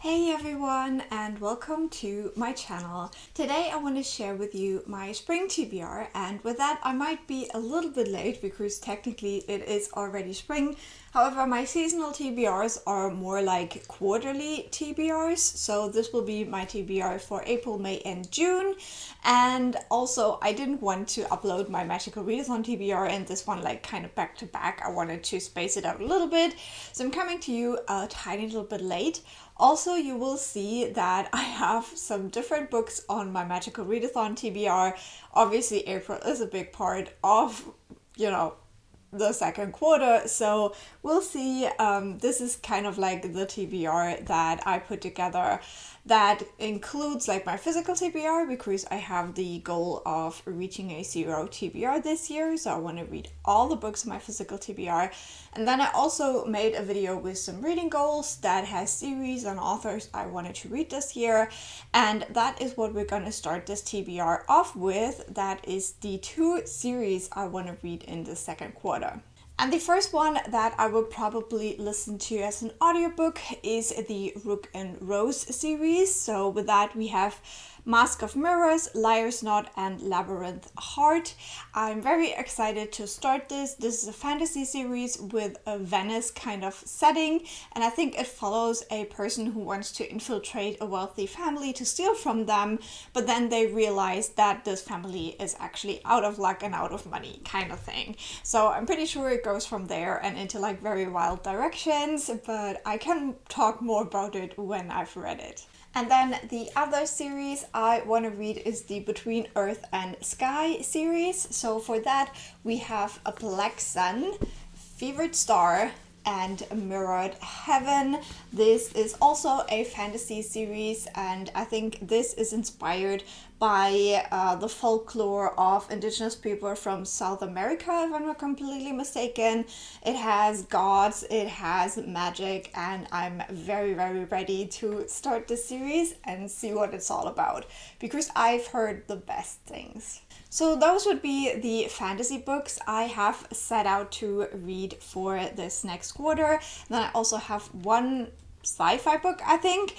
Hey everyone, and welcome to my channel. Today I want to share with you my spring TBR, and with that I might be a little bit late because technically it is already spring. However, my seasonal TBRs are more like quarterly TBRs, so this will be my TBR for April, May and June. And also I didn't want to upload my Magical Readathon TBR and this one like kind of back to back. I wanted to space it out a little bit, so I'm coming to you a tiny little bit late. Also, you will see that I have some different books on my Magical Readathon TBR. Obviously, April is a big part of, the second quarter, so we'll see. This is kind of like the TBR that I put together that includes like my physical TBR, because I have the goal of reaching a 0 TBR this year, so I want to read all the books in my physical TBR. And then I also made a video with some reading goals that has series and authors I wanted to read this year, and that is what we're going to start this TBR off with. That is the 2 series I want to read in the second quarter. And the first one that I will probably listen to as an audiobook is the Rook and Rose series. So with that we have Mask of Mirrors, Liar's Knot and Labyrinth Heart. I'm very excited to start this. This is a fantasy series with a Venice kind of setting, and I think it follows a person who wants to infiltrate a wealthy family to steal from them, but then they realize that this family is actually out of luck and out of money kind of thing. So I'm pretty sure it goes from there and into like very wild directions, but I can talk more about it when I've read it. And then the other series I want to read is the Between Earth and Sky series. So for that we have A Black Sun, Fevered Star and Mirrored Heaven. This is also a fantasy series, and I think this is inspired by the folklore of indigenous people from South America, if I'm not completely mistaken. It has gods, it has magic, and I'm very, very ready to start the series and see what it's all about, because I've heard the best things. So those would be the fantasy books I have set out to read for this next quarter. Then I also have one sci-fi book, I think.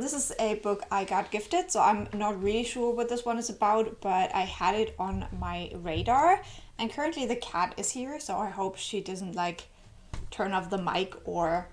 This is a book I got gifted, so I'm not really sure what this one is about, but I had it on my radar. And currently the cat is here, so I hope she doesn't like turn off the mic or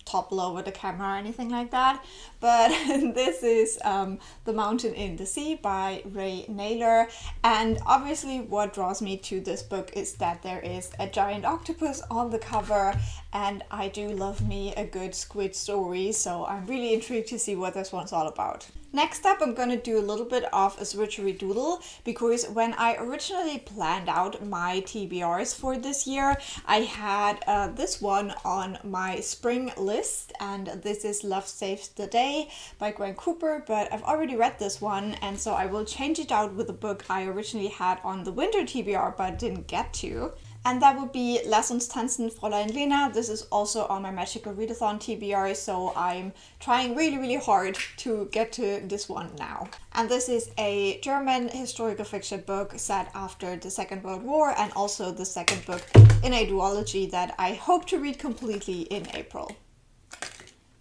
topple over the camera or anything like that. But this is The Mountain in the Sea by Ray Naylor, and obviously what draws me to this book is that there is a giant octopus on the cover, and I do love me a good squid story, so I'm really intrigued to see what this one's all about. Next up, I'm going to do a little bit of a switchery doodle, because when I originally planned out my TBRs for this year, I had this one on my spring list, and this is Love Saves the Day by Gwen Cooper, but I've already read this one, and so I will change it out with a book I originally had on the winter TBR but didn't get to. And that would be Lass uns tanzen, Fräulein Lena. This is also on my Magical Readathon TBR, so I'm trying really, really hard to get to this one now. And this is a German historical fiction book set after the Second World War, and also the second book in a duology that I hope to read completely in April.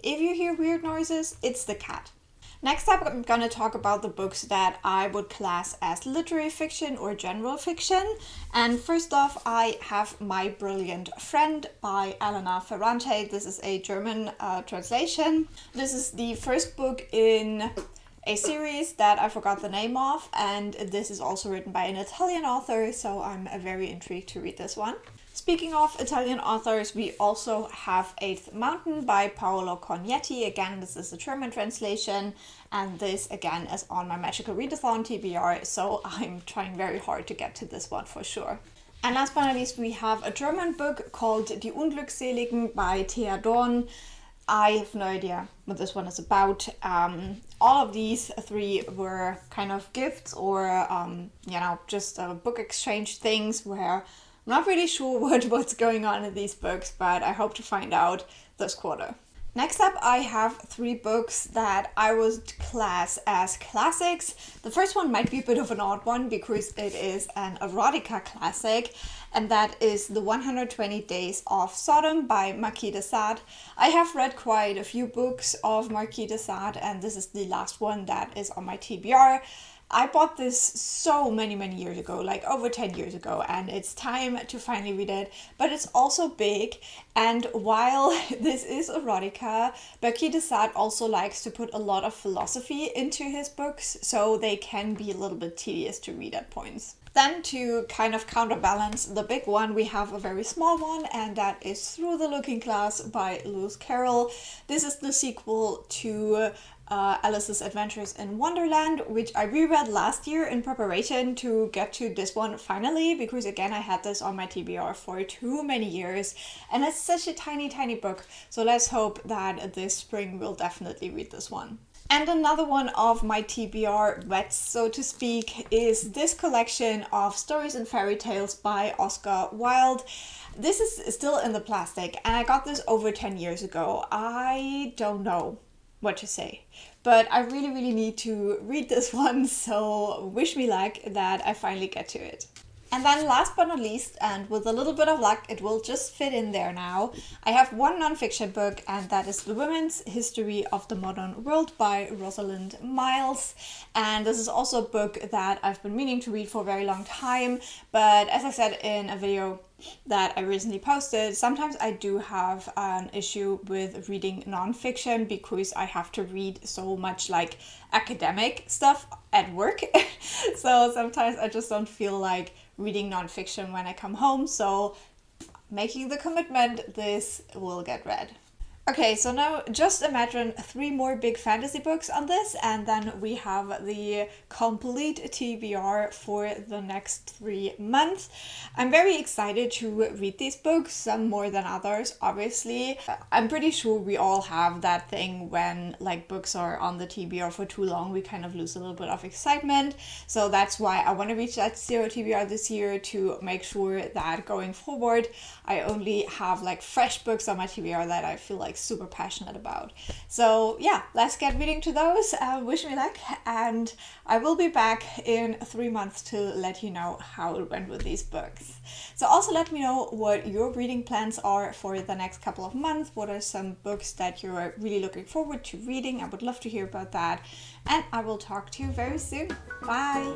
If you hear weird noises, it's the cat. Next up, I'm going to talk about the books that I would class as literary fiction or general fiction. And first off, I have My Brilliant Friend by Elena Ferrante. This is a German translation. This is the first book in a series that I forgot the name of, and this is also written by an Italian author, so I'm very intrigued to read this one. Speaking of Italian authors, we also have Eighth Mountain by Paolo Cognetti. Again, this is a German translation, and this again is on my Magical Readathon TBR, so I'm trying very hard to get to this one for sure. And last but not least, we have a German book called Die Unglückseligen by Thea Dorn. I have no idea what this one is about. All of these 3 were kind of gifts or, just book exchange things where I'm not really sure what's going on in these books, but I hope to find out this quarter. Next up, I have 3 books that I would class as classics. The first one might be a bit of an odd one because it is an erotica classic, and that is The 120 Days of Sodom by Marquis de Sade. I have read quite a few books of Marquis de Sade, and this is the last one that is on my TBR. I bought this so many years ago, like over 10 years ago, and it's time to finally read it. But it's also big, and while this is erotica, Marquis de Sade also likes to put a lot of philosophy into his books, so they can be a little bit tedious to read at points. Then to kind of counterbalance the big one, we have a very small one, and that is Through the Looking Glass by Lewis Carroll. This is the sequel to Alice's Adventures in Wonderland, which I reread last year in preparation to get to this one finally, because again I had this on my TBR for too many years, and it's such a tiny book, so let's hope that this spring we'll definitely read this one. And another one of my TBR wets, so to speak, is this collection of stories and fairy tales by Oscar Wilde. This is still in the plastic, and I got this over 10 years ago. I don't know what to say, but I really need to read this one, so wish me luck that I finally get to it. And then last but not least, and with a little bit of luck, it will just fit in there now, I have one nonfiction book, and that is The Women's History of the Modern World by Rosalind Miles. And this is also a book that I've been meaning to read for a very long time, but as I said in a video that I recently posted, sometimes I do have an issue with reading nonfiction because I have to read so much like academic stuff at work. So sometimes I just don't feel like reading nonfiction when I come home. So making the commitment, this will get read. Okay, so now just imagine 3 more big fantasy books on this, and then we have the complete TBR for the next 3 months. I'm very excited to read these books, some more than others, obviously. I'm pretty sure we all have that thing when like books are on the TBR for too long, we kind of lose a little bit of excitement. So that's why I want to reach that 0 TBR this year to make sure that going forward, I only have like fresh books on my TBR that I feel like super passionate about. So yeah, let's get reading to those. Wish me luck, and I will be back in 3 months to let you know how it went with these books. So also let me know what your reading plans are for the next couple of months. What are some books that you're really looking forward to reading? I would love to hear about that, and I will talk to you very soon. Bye!